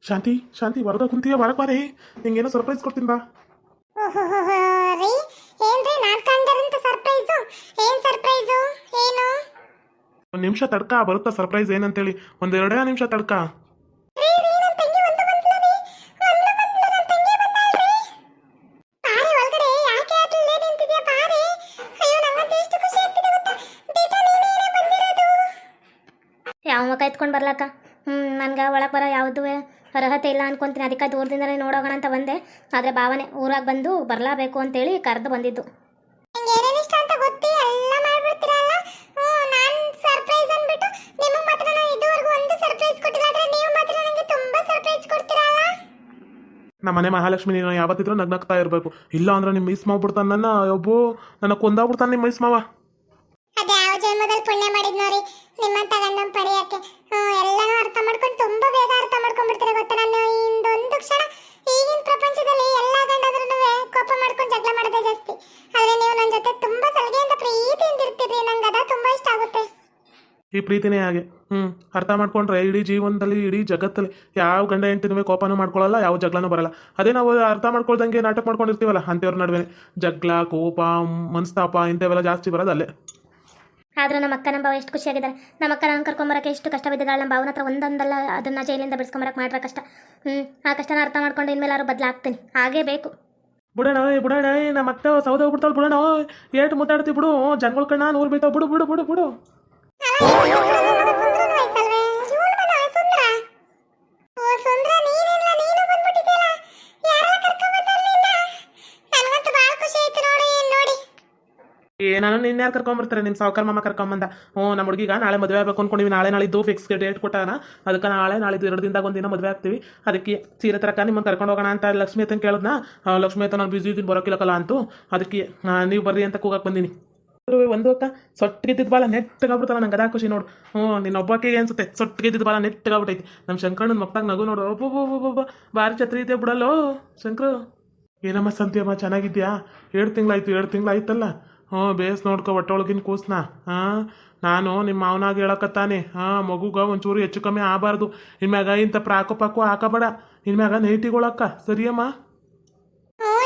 ಶಾಂತಿ ಶಾಂತಿ ಹೊರಗ ಕುಂತೀಯ ಒಳಗೆ ಬಾರೆ, ನಿಂಗೇನೋ ಸರ್ಪ್ರೈಸ್ ಕೊಡ್ತೀನಿ ಬಾ. ರೀ ಏನ್ರಿ ನಾನ್ ಕಂಡರಂತ ಸರ್ಪ್ರೈಸು? ಏನ್ ಸರ್ಪ್ರೈಸು? ಏನು? ಒಂದು ನಿಮಿಷ ತಡ್ಕ, ಬರುತ್ತಾ ಸರ್ಪ್ರೈಸ್ ಏನಂತೇಳಿ. ಒಂದೆರಡೇ ನಿಮಿಷ ತಡ್ಕ. ರೀ ನನ್ ತಂಗಿ ಒಂದು ಬಂದ್ಲ ರೀ. ಒಂದು ಬಂದ್ಲ, ನನ್ ತಂಗಿ ಬಂದಾಳ್ರಿ. ಬಾರೆ ಒಳಗಡೆ, ಯಾಕೆ ಅಲ್ಲೇ ನಿಂತಿದ್ಯಾ ಬಾರೆ. ಅಯ್ಯೋ ನಂಗಂತೂ ಎಷ್ಟು ಖುಷಿ ಆಗ್ತಿದೆ ಗೊತ್ತಾ. ದೀಪ ನೀನೇ ಬಂದಿರೋದು. ಯಾವ ಮಕ್ಕ ಎತ್ಕೊಂಡು ಬರ್ಲಕ್ಕ? ನನ್ಗೆ ಒಳಗೆ ಬರೋ ಯಾವುದೂ ಅರ್ಹತೆ ಇಲ್ಲ ಅನ್ಕೊಂತೀನಿ. ಅದಕ್ಕೆ ದೂರದಿಂದಲೇ ನೋಡೋಗೋಣ ಅಂತ ಬಂದೆ. ಆದರೆ ಭಾವನೆ ಊರಾಗ ಬಂದು ಬರಲಾಬೇಕು ಅಂತೇಳಿ ಕರೆದು ಬಂದಿದ್ದು. ನಂಗೆ ಏನೇನು ಇಷ್ಟ ಅಂತ ಗೊತ್ತಿ ಎಲ್ಲ ಮಾಡ್ಬಿಡ್ತೀರಲ್ಲ. ನಾನು ಸರ್ಪ್ರೈಸ್ ಅಂದ್ಬಿಟ್ಟು ನಿಮಗೆ ಮಾತ್ರ ನಾನು ಇದುವರೆಗೂ ಒಂದು ಸರ್ಪ್ರೈಸ್ ಕೊಟ್ಟಿಲ್ಲ, ಆದ್ರೆ ನೀವು ಮಾತ್ರ ನನಗೆ ತುಂಬಾ ಸರ್ಪ್ರೈಸ್ ಕೊಡ್ತೀರಲ್ಲ. ನಮ್ಮ ಮನೆ ಮಹಾಲಕ್ಷ್ಮಿ ನೀನು ಯಾವತ್ತಿದ್ರೂ ನಗ್ನಗ್ತಾ ಇರಬೇಕು. ಇಲ್ಲ ಅಂದ್ರೆ ನಿಮ್ಮ ಮಿಸ್ ಮಾಡ್ಬಿಡ್ತಾನೆ ನನ್ನ. ಒಬ್ಬು ನನ್ನ ಕೊಂದಾಗ್ಬಿಡ್ತಾನೆ ನಿಮ್ಮ ಮಿಸ್ ಮಾವ. ಅದೇ ಯಾವ ಜನ್ಮದಲ್ಲಿ ಪುಣ್ಯ ಮಾಡಿದ್ ನೋಡಿ ನಿಮ್ಮಂತ ಗಂಡನ ಪಡೆಯಕ್ಕೆ. ಎಲ್ಲಾನು ಅರ್ಥ ಮಾಡ್ಕೊಂಡು ತುಂಬಾ ಬೇಗ ಅರ್ಥ ಮಾಡ್ಕೊಂಡ್ಬಿಡ್ತಾರೆ ಗೊತ್ತಾ. ನಾನು ಇಂದೊಂದು ಕ್ಷಣ ಈಗಿನ ಪ್ರಪಂಚದಲ್ಲಿ ಎಲ್ಲ ಗಂಡದ್ರೂ ಕೋಪ ಮಾಡ್ಕೊಂಡು ಜಗಳ ಮಾಡೋದೇ ಜಾಸ್ತಿ. ಆದ್ರೆ ನೀವು ನನ್ನ ಜೊತೆ ತುಂಬಾ ಸಲಿಗೆಯಿಂದ ಪ್ರೀತಿಯಿಂದ ಇರ್ತೀರಿ. ನಂಗೆ ಅದ ತುಂಬಾ ಇಷ್ಟ ಆಗುತ್ತೆ. ಈ ಪ್ರೀತಿನೇ ಹಾಗೆ. ಅರ್ಥ ಮಾಡ್ಕೊಂಡ್ರೆ ಇಡೀ ಜೀವನದಲ್ಲಿ, ಇಡೀ ಜಗತ್ತಲ್ಲಿ ಯಾವ ಗಂಡ ಹೆಂಡತಿನೂ ಕೋಪನೂ ಮಾಡ್ಕೊಳ್ಳಲ್ಲ, ಯಾವ ಜಗಳನೂ ಬರಲ್ಲ. ಅದೇ ನಾವು ಅರ್ಥ ಮಾಡ್ಕೊಳ್ದಂಗೆ ನಾಟಕ ಮಾಡ್ಕೊಂಡಿರ್ತೀವಲ್ಲ, ಅಂಥವ್ರ ನಡುವೆ ಜಗಳ, ಕೋಪ, ಮನಸ್ತಾಪ ಇಂಥವೆಲ್ಲ ಜಾಸ್ತಿ ಬರೋದು ಅಲ್ಲೇ. ಆದರೂ ನಮ್ಮ ಅಕ್ಕ ನಮ್ಮ ಭಾವ ಎಷ್ಟು ಖುಷಿಯಾಗಿದ್ದಾರೆ. ನಮ್ಮ ಅಕ್ಕ ನಾನು ಕರ್ಕೊಂಬರೋಕ್ಕೆ ಎಷ್ಟು ಕಷ್ಟ ಬಿದ್ದಿದ್ದಾಳೆ. ನಮ್ಮ ಭಾವನ ಹತ್ರ ಒಂದೊಂದಲ್ಲ ಅದನ್ನು ಜೈಲಿಂದ ಬಿಡಿಸ್ಕೊಂಬರಕ್ಕೆ ಮಾಡ್ರೆ ಕಷ್ಟ. ಆ ಕಷ್ಟನ ಅರ್ಥ ಮಾಡ್ಕೊಂಡು ಇನ್ಮೇಲಾರು ಬದಲಾಗ್ತೀನಿ. ಹಾಗೇ ಬೇಕು. ಬಿಡೋಣ ಬಿಡೋಣ, ನಮ್ಮ ಅಕ್ಕ ಸೌದೆ ಹೋಗ್ಬಿಡ್ತಾಳೆ. ಬಿಡೋಣ, ಏಟು ಮುದ್ದಾಡ್ತಿ ಬಿಡು. ಜನಗಳ ಕಣ್ಣ ನೂರು ಬೀಳ್ತಾವ. ಬಿಡು ಬಿಡು ಬಿಡು ಬಿಡು. ನಾನು ನಿನ್ನೆ ಯಾರು ಕರ್ಕೊಂಬರ್ತಾರೆ? ನಿಮ್ಮ ಸಾವುಕಾರ ಮಾಮ ಕರ್ಕೊಂಬಂದ. ನಮ್ಮ ಹುಡುಗಿಗ ನಾಳೆ ಮದುವೆ ಆಗಬೇಕು ಅನ್ಕೊಂಡಿವಿ. ನಾಳಿದ್ದು ಫಿಕ್ಸ್ ಡೇಟ್ ಕೊಟ್ಟಾನ. ಅದಕ್ಕೆ ನಾಳಿದ್ದು 2 ದಿನದಾಗ ಒಂದಿನ ಮದುವೆ ಆಗ್ತೀವಿ. ಅದಕ್ಕೆ ಸೀರೆ ತರಕ ನಿಮ್ಮನ್ನು ಕರ್ಕೊಂಡು ಹೋಗೋಣ ಅಂತ ಲಕ್ಷ್ಮಿ ಅತ್ತನ ಕೇಳಿದ್ನ. ಲಕ್ಷ್ಮಿ ಅತ್ತ ನಾನು ಬಿಸಿ ಇದ್ದೀನಿ, ಬರೋಕಿಲ್ಲಕಲ್ಲ ಅಂತೂ. ಅದಕ್ಕೆ ನೀವು ಬರ್ರಿ ಅಂತ ಕೂಗಕ್ಕೆ ಬಂದೀನಿ. ಒಂದು ಅಕ್ಕ ಸೊಟ್ಟಿಗೆದ್ದಿದ್ದು ಬಾಲ ನೆಟ್ಟಗಾಗ್ಬಿಡ್ತಾನೆ. ನಂಗೆ ಅದ ಖುಷಿ ನೋಡು. ನಿನ್ನ ಒಬ್ಬಕ್ಕೆ ಅನ್ಸುತ್ತೆ ಸೊಟ್ಟಿಗೆದ್ದಿದ್ದು ಬಾಲ ನೆಟ್ಟಗಾಗ್ಬಿಟ್ಟೈತಿ. ನಮ್ಮ ಶಂಕರಣ್ಣನ ಮಕ್ತಾಗ ನಗು ನೋಡು. ಒಬ್ಬೊಬ್ಬೊಬ್ಬೊಬ್ಬ ಭಾರಿ ಛತ್ರಿ ಇದೆ ಬಿಡಲ್ಲೋ ಶಂಕರು. ಏನಮ್ಮ ಸಂತಿಯಮ್ಮ, ಚೆನ್ನಾಗಿದ್ಯಾ? 2 ತಿಂಗಳಾಯ್ತಲ್ಲ. ಬೇಸ್ ನೋಡ್ಕೊ ಒಟ್ಟೊಳಗಿನ ಕೂಸ್ನ. ನಾನು ನಿಮ್ಮ ಮಾವನಾಗ ಹೇಳಕತ್ತಾನೆ, ಮಗುಗ ಒಂಚೂರು ಹೆಚ್ಚು ಕಮ್ಮಿ ಆಗಬಾರ್ದು. ಇನ್ಮ್ಯಾಗ ಇಂಥ ಪ್ರಾಕು ಪಾಕು ಹಾಕಬೇಡ. ಇನ್ಮ್ಯಾಗ ನೈಟಿಗೊಳಕ್ಕ ಸರಿಯಮ್ಮ.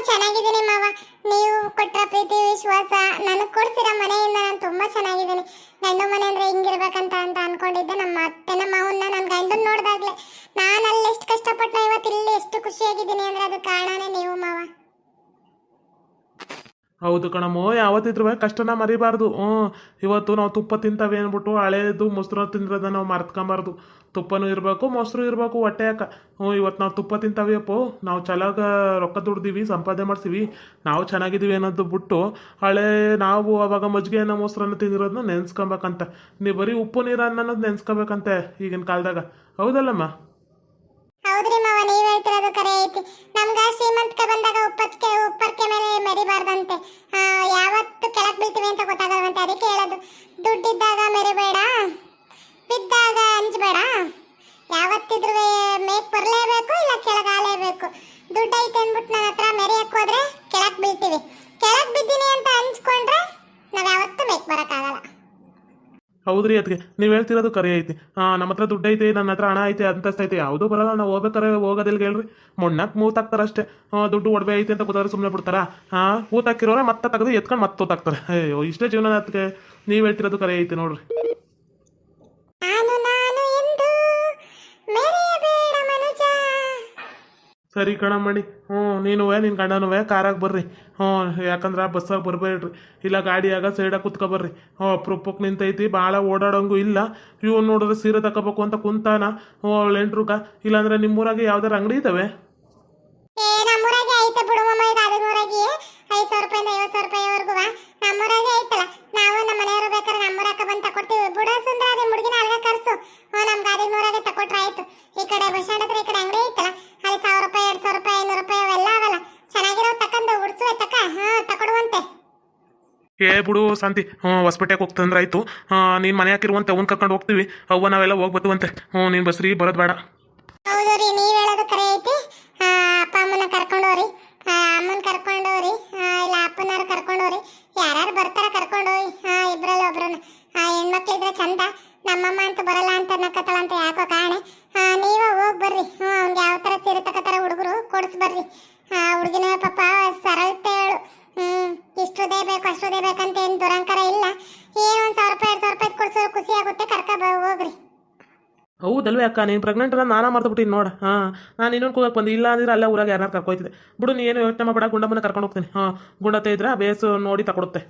ಚೆನ್ನಾಗಿದ್ದೀನಿ ಮಾವ. ನೀವು ಕೊಟ್ಟ ಪ್ರೀತಿ ವಿಶ್ವಾಸ ನನಗೆ ಕೊಡ್ತೀರಾ ಮನೆಯಿಂದ. ನಾನು ತುಂಬಾ ಚೆನ್ನಾಗಿದ್ದೀನಿ. ಗಂಡು ಮನೆ ಅಂದ್ರೆ ಹಿಂಗಿರ್ಬೇಕಂತ ಅಂತ ಅನ್ಕೊಂಡಿದ್ದೆ. ನಮ್ಮ ಅತ್ತೆನ ಮಾವನ್ನ ನನ್ನ ಗಂಡನ ನೋಡ್ದಾಗ್ಲೆ ನಾನು ಅಲ್ಲಿ ಎಷ್ಟು ಕಷ್ಟಪಟ್ಟು ಇವತ್ತು ಇಲ್ಲಿ ಎಷ್ಟು ಖುಷಿಯಾಗಿದ್ದೀನಿ ಅಂದ್ರೆ ಅದು ಕಾರಣನೇ ನೀವು ಮಾವ. ಹೌದು ಕಣಮ್ಮೋ, ಯಾವತ್ತಿದ್ರು ಕಷ್ಟನ ಮರಿಬಾರ್ದು. ಇವತ್ತು ನಾವು ತುಪ್ಪ ತಿಂತವೆ ಅಂದ್ಬಿಟ್ಟು ಹಳೇದು ಮೊಸರು ತಿಂದ್ರದ ನಾವು ಮರ್ತ್ಕೊಂಬಾರ್ದು. ತುಪ್ಪನೂ ಇರಬೇಕು, ಮೊಸರು ಇರಬೇಕು ಹೊಟ್ಟೆ ಯಾಕ. ಇವತ್ತು ನಾವು ತುಪ್ಪ ತಿಂತವೆಯಪ್ಪೋ, ನಾವು ಚೆನ್ನಾಗ ರೊಕ್ಕ ದುಡ್ದೀವಿ, ಸಂಪಾದನೆ ಮಾಡ್ತೀವಿ, ನಾವು ಚೆನ್ನಾಗಿದ್ದೀವಿ ಅನ್ನೋದು ಬಿಟ್ಟು ಹಳೆ ನಾವು ಅವಾಗ ಮಜ್ಜಿಗೆಯನ್ನು ಮೊಸರನ್ನು ತಿಂದಿರೋದನ್ನ ನೆನೆಸ್ಕೊಬೇಕಂತ. ನೀವು ಬರೀ ಉಪ್ಪು ನೀರು ಅನ್ನೋದು ನೆನೆಸ್ಕೋಬೇಕಂತೆ ಈಗಿನ ಕಾಲದಾಗ. ಹೌದಲ್ಲಮ್ಮ? ಹೌದ್ರಿ ಮಾವ, ನೀವ್ ಹೇಳ್ತಿರೋದು ಕರೆ ಐತಿ. ನಮ್ಗ ಶ್ರೀಮಂತಿಕೆ ಬಂದಾಗ ಉಪ್ಪರ್ಕೆ ಮೇಲೆ ಮೆರಿಬಾರ್ದಂತೆ. ಯಾವತ್ತು ಕೆಳಕ್ ಬೀಳ್ತೀವಿ ಅಂತ ಗೊತ್ತಾಗಲ್ವಂತೆ. ಅದಕ್ಕೆ ಹೇಳೋದು, ದುಡ್ಡಿದ್ದಾಗ ಮೆರಿಬೇಡ, ಬಿದ್ದಾಗ ಅಂಜಬೇಡ. ಯಾವತ್ತಿದ್ರು ಮೇಕ್ ಬರಲೇಬೇಕು, ಇಲ್ಲ ಕೆಳಗಾಲೇಬೇಕು. ದುಡ್ಡು ಐತೆ ಅಂದ್ಬಿಟ್ಟು ನನ್ನ ಹತ್ರ ಮೆರಿಯಕ್ಕೆ ಹೋದ್ರೆ ಕೆಳಕ್ ಬೀಳ್ತೀವಿ. ಕೆಳಕ್ ಬಿದ್ದೀನಿ ಅಂತ ಅಂಜ್ಕೊಂಡ್ರೆ ನಾವ್ ಯಾವತ್ತೂ ಮೇಕ್ ಬರಕ್ಕಾಗಲ್ಲ. ಹೌದ್ರಿ, ಅದಕ್ಕೆ ನೀವು ಹೇಳ್ತಿರೋದು ಕರೆ ಐತಿ. ನಮ್ಮ ಹತ್ರ ದುಡ್ಡು ಐತಿ, ನನ್ನ ಹತ್ರ ಹಣ ಐತಿ, ಅಂತಸ್ತೈತಿ, ಯಾವುದೂ ಬರಲ್ಲ. ನಾವು ಹೋಗ್ಬೇಕಾರೆ ಹೋಗೋದಿಲ್ಲ ಹೇಳ್ರಿ. ಮೊಣ್ಣಕ್ಕೆ ಮೂತಾಕ್ತಾರೆ ಅಷ್ಟೇ. ದುಡ್ಡು ಒಡವೆ ಐತಿ ಅಂತ ಗೊತ್ತಾದ್ರೆ ಸುಮ್ಮನೆ ಬಿಡ್ತಾರ. ಊತಾಕಿರೋರೆ ಮತ್ತೆ ತೆಗೆದು ಎತ್ಕೊಂಡು ಮತ್ತೆ ತೂತಾಕ್ತಾರೆ. ಅಯ್ಯೋ, ಇಷ್ಟೇ ಜೀವನ. ಅದಕ್ಕೆ ನೀವು ಹೇಳ್ತಿರೋದು ಕರೆ ಐತಿ ನೋಡ್ರಿ. ಸರಿ ಕಣಮ್ಮಣಿ. ನೀನು ನಿನ್ನ ಗಂಡನೂ ಕಾರಾಗ ಬರ್ರಿ. ಯಾಕಂದ್ರೆ ಬಸ್ಸಾಗ ಬರಬೇಡ್ರಿ, ಇಲ್ಲ ಗಾಡಿಯಾಗ ಸೈಡಾಗ ಕುತ್ಕೊಬರ್ರಿ. ಅಪ್ರೂಪಕ್ಕೆ ನಿಂತೈತಿ, ಭಾಳ ಓಡಾಡೋಂಗೂ ಇಲ್ಲ. ಇವ್ನು ನೋಡಿದ್ರೆ ಸೀರೆ ತಗೋಬೇಕು ಅಂತ ಕುಂತಾನ ಲೆಂಟ್ರುಗ. ಇಲ್ಲಾಂದ್ರೆ ನಿಮ್ಮೂರಾಗೆ ಯಾವ್ದಾರು ಅಂಗಡಿ ಇದ್ದಾವೆ? ನಮ್ಮೂರಾಗೆ ಐತೆ ಬಿಡು ಮಮ್ಮ. ಈಗ ಅದೂರಾಗಿ 5,000 ರೂಪಾಯಿಂದ 50,000 ರೂಪಾಯಿವರೆಗೂ ನಮ್ಮೂರಾಗೆ ಐತಲ್ಲ. ನಾವು ನಮ್ಮ ಮನೆಯವರು ಬೇಕಾದ್ರೆ ನಮ್ಮೂರಾಗ ಬಂದು ತಕೊಡ್ತೀವಿ. ಬುಡ ಸುಂದ್ರ ಅದೇ ಮುಡುಗಿನ ಅಲ್ಗ ಕರ್ಸು. ನಮ್ಗೆ 500 ತಕೊಟ್ರೆ ಆಯ್ತು. ಈ ಕಡೆ ಬಸ್ ಸ್ಟ್ಯಾಂಡ್ ಹತ್ರ ಈ ಕಡೆ ಅಂಗಡಿ ಐತಲ್ಲ, ಅಲ್ಲಿ 1,000 ರೂಪಾಯಿ, 2,000 ರೂಪಾಯಿ, 500 ರೂಪಾಯಿ ಅವೆಲ್ಲ ಅವಲ್ಲ. ಚೆನ್ನಾಗಿರೋ ತಕ್ಕಂದು ಉಡ್ಸುವೆ ತಕೊಡುವಂತೆ. ಬಿಡು ಶಾಂತಿ. ಹೊಸ್ಪೇಟೆಗೆ ಹೋಗ್ತಂದ್ರೆ ಆಯ್ತು. ನೀನು ಮನೆ ಹಾಕಿರುವಂತೆ ಅವ್ನು ಕರ್ಕೊಂಡು ಹೋಗ್ತೀವಿ. ಅವ್ವ ನಾವೆಲ್ಲ ಹೋಗ್ಬತ್ತುವಂತೆ. ನೀನು ಬಸ್ರಿ ಬರೋದು ಬೇಡ. ಹೌದು ರೀ, ನೀವು ಹೇಳೋದು ಕರೆ ಐತಿ. ಅಪ್ಪ ಅಮ್ಮನ ಕರ್ಕೊಂಡೋರಿ, ಅಮ್ಮನ ಕರ್ಕೊಂಡೋರಿ, ಇಲ್ಲ ಅಪ್ಪನಾರು ಕರ್ಕೊಂಡೋರಿ. ಯಾರ್ಯಾರು ಬರ್ತಾರ ಕರ್ಕೊಂಡೋರಿ. ಇಬ್ರಲ್ಲಿ ಒಬ್ರನ್ನ ಆ ಹೆಣ್ಮಕ್ಳಿದ್ರೆ ಚಂದ. ನಮ್ಮಮ್ಮ ಅಂತ ಬರಲ್ಲ ಅಂತ ನಕ್ಕತ್ತಳ ಅಂತ ಯಾಕೋ ಕಾಣೆ. ನೀವ ಹೋಗಿ ಬರ್ರಿ. ಅವ್ನಿಗೆ ಯಾವ ಥರ ಸೀರೆ ತಗೋತಾರ ಹುಡುಗರು ಕೊಡಿಸ್ ಬರ್ರಿ. ಹುಡುಗಿನ ಪಾಪ ಸರಳತೆ ಹೇಳು. ಇಷ್ಟುದೇ ಬೇಕು ಅಷ್ಟುದೇ ಬೇಕಂತ ಏನು ದುರಂಕಾರ ಇಲ್ಲ. ಏನು ಒಂದು 1,000 ರೂಪಾಯಿ 2,000 ರೂಪಾಯಿ ಕೊಡ್ಸೋರು ಖುಷಿ ಆಗುತ್ತೆ. ಹೋಗ್ರಿ. ಹೌದಲ್ವೇ ಅಕ್ಕ, ನೀನು ಪ್ರೆಗ್ನೆಂಟ್ ಅಲ್ಲ ನಾನಾ ಮರ್ತಬಿಟ್ಟಿನಿ ನೋಡ. ನಾನು ಇನ್ನೊಂದು ಕೂಗಕ್ಕೆ ಬಂದು ಇಲ್ಲ ಅಂದ್ರೆ ಅಲ್ಲ ಊರಾಗ ಯಾರು ಕರ್ಕೊಯ್ತಿದೆ ಬಿಡು. ನೀ ಏನು ಯೋಚನೆ ಮಾಡಬೇಡ, ಗುಂಡಮ್ಮನ ಕರ್ಕೊಂಡು ಹೋಗ್ತೀನಿ. ಗುಂಡತೆ ಇದ್ರೆ ಬೇಸು ನೋಡಿ ತಗೊಡುತ್ತೆ.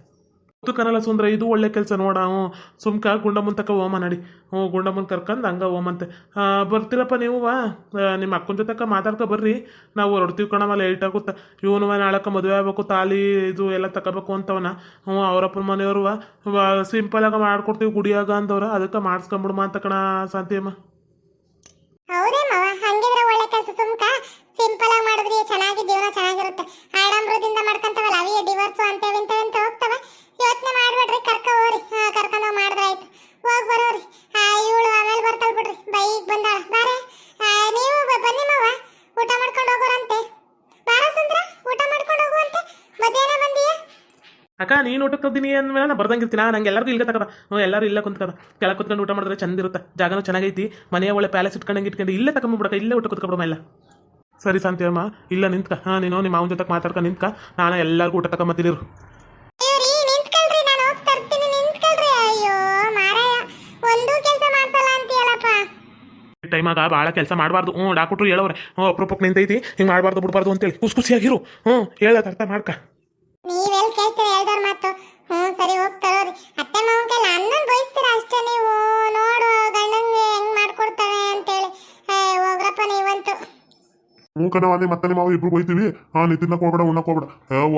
ಕನಲ ಸುಂದ್ರ ಇದು ಒಳ್ಳೆ ಕೆಲಸ ನೋಡ. ಸುಮ್ಕ ಗುಂಡಮ್ಮನ ತಕ ಓಮ ನಡಿ. ಗುಂಡಮ್ಮನ ಕರ್ಕೊಂಡು ಹಂಗೆ ಓಮಂತೆ. ಬರ್ತೀರಪ್ಪ ನೀವು ನಿಮ್ಮ ಅಕ್ಕನ ಜೊತೆಕ ಮಾತಾಡ್ಕೊ ಬರ್ರಿ. ನಾವು ಹೊರಡ್ತೀವಿ ಕಣವ, ಲೇಟ್ ಆಗುತ್ತೆ. ಇವನು ನಾಳಕ್ಕೆ ಮದುವೆ ಆಗ್ಬೇಕು, ತಾಲಿ ಇದು ಎಲ್ಲ ತಗೋಬೇಕು ಅಂತವನ. ಅವರಪ್ಪನ ಮನೆಯವರು ಸಿಂಪಲಾಗ ಮಾಡ್ಕೊಡ್ತೀವಿ ಗುಡಿಯಾಗ ಅಂದವ್ರ, ಅದಕ್ಕೆ ಮಾಡಿಸ್ಕೊಂಬಿಡುಮ ಅಂತ ಕಣ ಶಾಂತಿಯಮ್ಮ. ಹೌದೇ ಮಾವ, ಹಂಗಿದ್ರೆ ಒಳ್ಳೆ ಕೆಲಸ. ಸುಮ್ಕ ಸಿಂಪಲ್ ಆಗಿ ಮಾಡಿದ್ರಿ ಚೆನ್ನಾಗಿ ಜೀವನ ಚೆನ್ನಾಗಿರುತ್ತೆ. ಆಡಂಬರದಿಂದ ಮಾಡ್ಕೊಂತವಲ್ಲ ಅವೇ ಡಿವೋರ್ಸ್ ಅಂತೇವೆ ಅಂತ ಹೋಗ್ತವೆ. ಯೋಚನೆ ಮಾಡ್ಬೇಡ್ರಿ, ಕರ್ಕೊಂಡು ಮಾಡಿದ್ರೆ ಆಯ್ತು. ಹೋಗಿ ಬರೋರಿ. ಇವಳು ಆಮೇಲೆ ಬರ್ತಾಳ ಬಿಡ್ರಿ. ಬೈಕ್ ಬಂದಾಳ ಬಾರೆ. ನೀವು ಬನ್ನಿ ಮಾವ, ಊಟ ಮಾಡ್ಕೊಂಡು ಹೋಗೋರಂತೆ. ಬಾರ ಸುಂದ್ರ, ಊಟ ಮಾಡ್ಕೊಂಡು ಹೋಗುವಂತೆ. ಮಧ್ಯಾಹ್ನ ಬಂದೀಯ? ಅಕ್ಕ ನೀನು ಊಟಕ್ಕೆ ಕರ್ತೀನಿ ಅಂದಮೇಲೆ ನಾನು ಬರ್ದಂಗಿರ್ತೀನಿ. ನಂಗೆ ಎಲ್ಲರಿಗೂ ಇಲ್ಲ ತಗದ. ಎಲ್ಲರೂ ಇಲ್ಲ ಕುಂತ್ಕದ. ಕೆಳಗೆ ಕುತ್ಕೊಂಡು ಊಟ ಮಾಡಿದ್ರೆ ಚಂದ ಇರುತ್ತೆ. ಜಾಗನೂ ಚೆನ್ನಾಗೈತಿ. ಮನೆಯ ಒಳ್ಳೆ ಪ್ಯಾಲೇಸ್ ಇಟ್ಕೊಂಡು ಇಲ್ಲೇ ತಗೊಂಡ್ಬಿಡಕ, ಇಲ್ಲೇ ಊಟ ಕುತ್ಕೊಬಿಡಮ್ಮ ಎಲ್ಲ. ಸರಿ ಶಾಂತಿಯಮ್ಮ, ಇಲ್ಲ ನಿಂತ್ಕ. ನೀನು ನಿಮ್ಮ ಅವನ ಜೊತೆ ಮಾತಾಡ್ಕೊಂಡು ನಿಂತ್ಕ. ನಾನು ಎಲ್ಲರಿಗೂ ಊಟ ತಗೊಂಬತ್ತೀನಿರು. ಟೈಮಾಗ ಭಾಳ ಕೆಲಸ ಮಾಡಬಾರ್ದು. ಡಾಕ್ಟ್ರು ಹೇಳೋರೆ ಅಪ್ರೂಪಕ್ಕೆ ನಿಂತೈತಿ, ಹಿಂಗೆ ಮಾಡಬಾರ್ದು ಬಿಡಬಾರ್ದು ಅಂತೇಳಿ. ಖುಷಿಯಾಗಿರು. ಹೇಳೋದು ಅರ್ಥ ಮಾಡ್ಕ. ನೀವೆಲ್ಲಿ ಕೇಳ್ತೀರ ಹೇಳ್ದವ್ರ ಮಾತು. ಸರಿ ಹೋಗ್ತಾರೋರಿ. ಅತ್ತೆ ಮಾವನ ಕೈಲಿ ಅನ್ನನ್ ಬಯಸ್ತೀರ ಅಷ್ಟೇ ನೀವು. ನೋಡು ಗಂಡಂಗೆ ಹೆಂಗ್ ಮಾಡ್ಕೊಡ್ತಾಳೆ ಅಂತೇಳಿ. ಹೋಗ್ರಪ್ಪ ನೀವಂತೂ. ಕಣವಾದಿ ಮತ್ತೆ ನಿಮ್ಮ ಇಬ್ರು ಬೈತೀವಿ. ನಿತಿನ್ನ ಹೋಗ್ಬೇಡ, ಉಣ್ಣಕ್ ಹೋಗ್ಬೇಡ.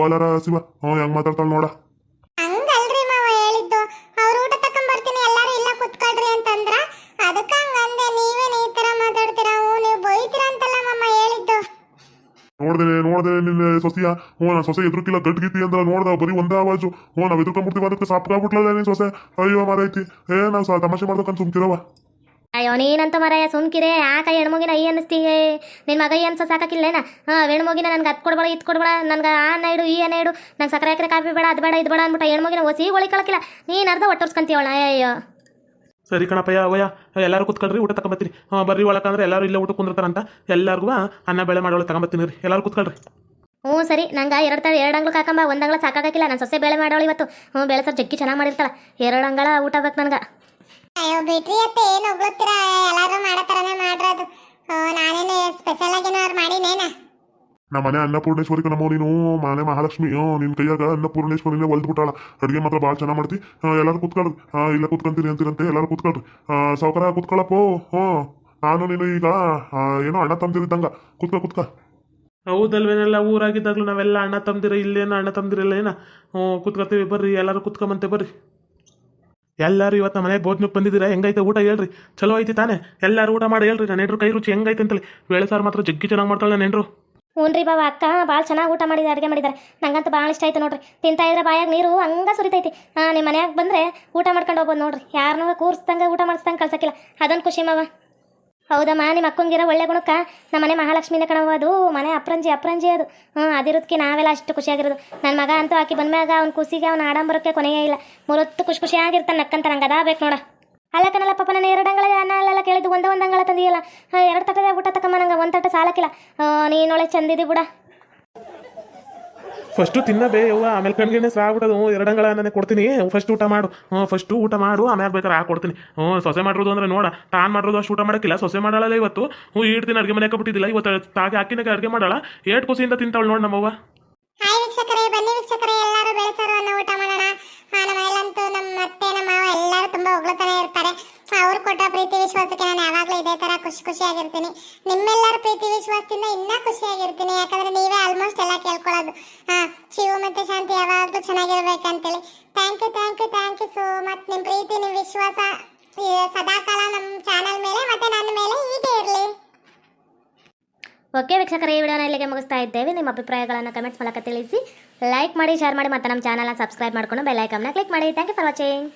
ಓಲಾರ ಶಿವ ಹೆಂಗ್ ಮಾತಾಡ್ತಾಳ ನೋಡ. ಹಂಗಲ್ರಿ ಮಾವ ಹೇಳಿದ್ದು. ಅವ್ರ ಊಟ ತಕೊಂಡ್ಬರ್ತೀನಿ ಎಲ್ಲಾರು ಇಲ್ಲ ಕುತ್ಕೊಳ್ರಿ ಅಂತಂದ್ರ ಅದಕ್ಕ ಹಂಗಂದೆ. ನೀವೇನ್ ಈ ತರ ಮಾತಾಡ್ತೀರಾ? ನೀವು ಬೈತೀರಾ ಅಂತಲ್ಲ ಮಾಮ ಹೇಳಿದ್ದು. ನೋಡ್ದೆ ನಿನ್ನ ಸೊಸೆಯ. ನನ್ನ ಸೊಸೆ ಎದುರುಕಿಲ್ಲ ಗಟ್ಗಿತಿ ಅಂದ್ರ ನೋಡ್ದ ಬರೀ ಒಂದೇ ಆವಾಜು. ನಾವ್ ಎದುರ್ಕೊಂಡ್ಬಿಡ್ತೀವಿ, ಅದಕ್ಕೆ ಸಾಪ್ಕಾಗ್ಬಿಟ್ಲಲ್ಲ ನಿನ್ ಸೊಸೆ. ಅಯ್ಯೋ ಮಾರೈತಿ. ನಾವ್ ತಮಾಷೆ ಮಾಡ್ಬೇಕಂತ ಸುಮ್ಕಿರವ. ಅಯ್ಯೋ ನೀನಂತ ಮರಾಯ ಸುಮ್ಕಿರೆ. ಯಾಕ ಹೆಣ್ಮಗಿನ ಐ ಅನ್ನಿಸ್ತೀಗೆ? ನಿನ್ನ ಮಗ ಅನ್ಸ ಸಾಕಾಕಿಲ್ಲೇನ? ಹೆಣ್ಮಗಿನ ನನ್ಗೆ ಅದು ಕೊಡ್ಬೇಡ ಇದು ಕೊಡ್ಬೇಡ, ನನ್ಗೆ ಆ ಇಡು ಈ ಇಡು, ನಂಗೆ ಸಕ್ಕರೆ ಹಾಕಿದ್ರೆ ಕಾಫಿ ಬೇಡ ಅದು ಬೇಡ ಇದು ಬೇಡ ಅಂದ್ಬಿಟ್ಟು ಹೆಣ್ಮಗಿನ ಒಸಿ ಒಳಿಕಳಕಿಲ್ಲ. ನೀನು ಅರ್ಧ ಒಟ್ಟರ್ಸ್ಕೊಂತೀವಳ. ಅಯ್ಯೋ ಸರಿ ಕಣಪ್ಪಯ್ಯ ಅವಯ್ಯ, ಎಲ್ಲರೂ ಕುತ್ಕೊಳ್ರಿ, ಊಟ ತಗೊಂಬತ್ತೀನಿ. ಬರ್ರಿ ಒಳಕಂದ್ರೆ ಎಲ್ಲರೂ ಇಲ್ಲೇ ಊಟ ಕುಂದಿರ್ತಾರಂತ. ಎಲ್ಲರಿಗೂ ಅನ್ನ ಬೇಳೆ ಮಾಡೋಳು ತಗೊಂಬತ್ತೀನಿ ರೀ. ಎಲ್ಲರೂ ಕುತ್ಕೊಳ್ರಿ. ಸರಿ. ನಂಗೆ 2 ಅಂಗ್ಳು ಕಾಕಂಬ, 1 ಅಂಗ್ಳ ಸಾಕಾಗಿಲ್ಲ. ನಾನು ಸೊಸೆ ಬೇಳೆ ಮಾಡೋಳು ಇವತ್ತು. ಬೇಳೆ ಸರ್ ಜಗ್ಗಿ ಚೆನ್ನಾಗಿ ಮಾಡಿರ್ತಾಳೆ. 2 ಅಂಗಳ ಊಟ ಬೇಕು ನನಗೆ. ಅಯ್ಯೋ ಬಿಟ್ರಿ ಅತ್ತೆ, ಏನು ಹೊಗಳುತ್ತೀರಾ? ಎಲ್ಲಾರು ಮಾಡೋ ಥರನೇ ಮಾಡ್ರದು. ನಾನೇನು ಸ್ಪೆಷಲ್ ಆಗೇನೋ ಅವ್ರು ಮಾಡಿನೇನ. ನಮ್ಮ ಮನೆ ಅನ್ನಪೂರ್ಣೇಶ್ವರಿ ಕಣಮ್ಮ ನೀನು. ಮನೆ ಮಹಾಲಕ್ಷ್ಮಿ. ನಿನ್ ಕೈಯಾಗ ಅನ್ನಪೂರ್ಣೇಶ್ವರಿನೇ ಒಲ್ದ್ಬಿಟ್ಟಾಳ. ಅಡುಗೆ ಮಾತ್ರ ಭಾಳ ಚೆನ್ನಾಗಿ ಮಾಡ್ತಿ. ಎಲ್ಲರೂ ಕುತ್ಕೊಳ್ರಿ. ಇಲ್ಲ ಕುತ್ಕೊಂತೀನಿ ಅಂತೀರಂತೆ. ಎಲ್ಲರೂ ಕುತ್ಕೊಳ್ರಿ. ಸಾವ್ಕಾರ ಕುತ್ಕೊಳ್ಳಪ್ಪೋ. ನಾನು ನೀನು ಈಗ ಏನೋ ಅಣ್ಣ ತಮ್ದಿರಿದ್ದಂಗ. ಕುತ್ಕ. ಹೌದಲ್ವೇನೆಲ್ಲ ಊರಾಗಿದ್ದಾಗಲೂ ನಾವೆಲ್ಲ ಅಣ್ಣ ತಮ್ದಿರ. ಇಲ್ಲೇನ ಅಣ್ಣ ತಮ್ದಿರಲ್ಲ ಏನ? ಕುತ್ಕೊತೀವಿ ಬರ್ರಿ. ಎಲ್ಲರೂ ಕುತ್ಕೊಂಬಂತೆ ಬರ್ರಿ. ಎಲ್ಲರೂ ಇವತ್ತು ಮನೆಗೆ ಭೋಜನಕ್ಕೆ ಬಂದಿದ್ದೀರಾ? ಹೆಂಗೈತೆ ಊಟ ಹೇಳ್ರಿ. ಚಲೋ ಐತಿ ತಾನೇ? ಎಲ್ಲರೂ ಊಟ ಮಾಡಿ ಹೇಳ್ರಿ. ನನ್ನ ಹೆಂಡ್ರು ಕೈ ರುಚಿ ಹೆಂಗೈತೆ ಅಂತೇಳಿ. ಬೇಳೆ ಸಾರು ಮಾತ್ರ ಜಗ್ಗಿ ಚೆನ್ನಾಗಿ ಮಾಡ್ತಾಳೆ ನನ್ನ ಹೆಂಡ್ರು. ಹ್ಞೂ ರೀ ಬಾವ, ಅಕ್ಕ ಭಾಳ ಚೆನ್ನಾಗಿ ಊಟ ಮಾಡಿದ್ದಾರೆ, ಅಡುಗೆ ಮಾಡಿದ್ದಾರೆ. ನಂಗಂತೂ ಭಾಳ ಇಷ್ಟ ಆಯ್ತು ನೋಡ್ರಿ. ತಿಂತಾ ಇದ್ರೆ ಬಾಯಾಗ ನೀರು ಹಂಗೆ ಸುರಿತೈತಿ. ನಿಮ್ಮ ಮನ್ಯಾಗ ಬಂದರೆ ಊಟ ಮಾಡ್ಕೊಂಡು ಹೋಗ್ಬೋದು ನೋಡ್ರಿ. ಯಾರನ್ನೂ ಕೂರಿಸ್ದಂಗೆ ಊಟ ಮಾಡಿಸ್ದಂಗೆ ಕಳ್ಸಕ್ಕಿಲ್ಲ. ಅದೊಂದು ಖುಷಿ ಮಾವ. ಹೌದಮ್ಮ, ನಿಮ್ಮ ಅಕ್ಕಂಗಿರೋ ಒಳ್ಳೆ ಗುಣಕ್ಕೆ ನಮ್ಮ ಮನೆ ಮಹಾಲಕ್ಷ್ಮಿನ ಕಣವ. ಅದು ಮನೆ ಅಪ್ರಂಜಿ ಅದು. ಅದಿರೋದಕ್ಕೆ ನಾವೆಲ್ಲ ಅಷ್ಟು ಖುಷಿಯಾಗಿರೋದು. ನನ್ನ ಮಗ ಅಂತೂ ಆಕಿ ಬಂದ್ಮ್ಯಾಗ ಅವ್ನ ಖುಷಿಗೆ ಅವ್ನ ಆಡಂಬರಕ್ಕೆ ಕೊನೆಯೇ ಇಲ್ಲ. 30 ಖುಷಿಯಾಗಿರ್ತಾನೆ ನಕ್ಕಂತ. ನಂಗೆ ಅದಾ ಬೇಕು ನೋಡ. ಅಲ್ಲ ಕಣಲ್ಲ ಪಾಪ, ನಾನು 2 ಅಂಗಳ ಅನ್ನ ಅಲ್ಲೆಲ್ಲ ಕೇಳಿದ್ದು ಒಂದೇ ಅಂಗಳ ತಂದಿಯಲ್ಲ. 2 ತಟ್ಟದ ಊಟ ತಕ್ಕಮ್ಮ. ನಂಗೆ 1 ತಟ್ಟೆ ಸಾಲಕ್ಕಿಲ್ಲ. ನೀನೊಳೆ ಚಂದಿದಿ ಬಿಡ. ಫಸ್ಟು ತಿನ್ನಬೇ ಯವ್ವ, ಆಮೇಲೆ ಕಣ್ಗಿಣ್ಣೆ ಸಾಗ್ಬಿಡೋದು. 2 ಅಂಗಳ ಅನ್ನನೇ ಕೊಡ್ತೀನಿ. ಫಸ್ಟ್ ಊಟ ಮಾಡು. ಫಸ್ಟು ಊಟ ಮಾಡು, ಆಮೇಲೆ ಬೇಕಾದ್ರೆ ಹಾಕೊಡ್ತೀನಿ. ಸೊಸೆ ಮಾಡಿರೋದು ಅಂದ್ರೆ ನೋಡ, ತಾನು ಮಾಡಿರೋದು ಅಷ್ಟು ಊಟ ಮಾಡೋಕ್ಕಿಲ್ಲ. ಸೊಸೆ ಮಾಡಲ್ಲ ಇವತ್ತು. ಈಡ್ತೀನಿ ಅಡುಗೆ ಮನೆಗೆ ಬಿಟ್ಟಿದ್ದಿಲ್ಲ ಇವತ್ತು. ತಾಗೆ ಹಾಕಿನಾಗ ಅಡುಗೆ ಮಾಡಲ್ಲ. 8 ಖುಷಿಯಿಂದ ತಿಂತಾವಳು ನೋಡಿ ನಮ್ಮವ್ವ. ಹಾಯ್ ವೀಕ್ಷಕರೇ, ಬನ್ನಿ ವೀಕ್ಷಕರೇ, ಎಲ್ಲರೂ ಬೆಳೆಸಾರನ್ನ ಊಟ ಮಾಡೋಣ. ನಮ್ಮ ಮನೇಲಂತೂ ನಮ್ಮ ಅತ್ತೆ ನಮ್ಮ ಮಾವ ಎಲ್ಲರೂ ತುಂಬ ಹೊಗಳ್ತಾನೆ ಇರ್ತಾರೆ. ಅವ್ರು ಕೊಟ್ಟ ಪ್ರೀತಿ ವಿಶ್ವಾಸಕ್ಕೆ ನಾನು ಯಾವಾಗಲೂ ಇದೇ ಥರ ಖುಷಿಯಾಗಿರ್ತೀನಿ. ನಿಮ್ಮೆಲ್ಲರ ಪ್ರೀತಿ ವಿಶ್ವಾಸದಿಂದ ಇನ್ನೂ ಖುಷಿಯಾಗಿರ್ತೀನಿ. ಯಾಕಂದರೆ ನೀವೇ ಆಲ್ಮೋಸ್ಟ್ ಎಲ್ಲ ಕೇಳ್ಕೊಳ್ಳೋದು. ಶಿವು ಮತ್ತು ಶಾಂತಿ ಯಾವಾಗಲೂ ಚೆನ್ನಾಗಿರ್ಬೇಕಂತೇಳಿ. Thank you so much. ನಿಮ್ಮ ಪ್ರೀತಿ, ನಿಮ್ಮ ವಿಶ್ವಾಸ ಸದಾಕಾಲ ನಮ್ಮ ಚಾನಲ್ ಮೇಲೆ ಮತ್ತು ನನ್ನ ಮೇಲೆ ಹೀಗೆ ಇರಲಿ. ಓಕೆ ವೀಕ್ಷಕರೇ, ಈ ವಿಡಿಯೋನ ಇಲ್ಲಿಗೆ ಮುಗಿಸ್ತಾ ಇದ್ದೇವೆ. ನಿಮ್ಮ ಅಭಿಪ್ರಾಯಗಳನ್ನು ಕಮೆಂಟ್ಸ್ ಮೂಲಕ ತಿಳಿಸಿ. ಲೈಕ್ ಮಾಡಿ, ಶೇರ್ ಮಾಡಿ ಮತ್ತು ನಮ್ಮ ಚಾನಲ್ನ ಸಬ್ಸ್ಕ್ರೈಬ್ ಮಾಡ್ಕೊಂಡು ಬೆಲ್ ಐಕಾನ್ನ ಕ್ಲಿಕ್ ಮಾಡಿ. Thank you for watching.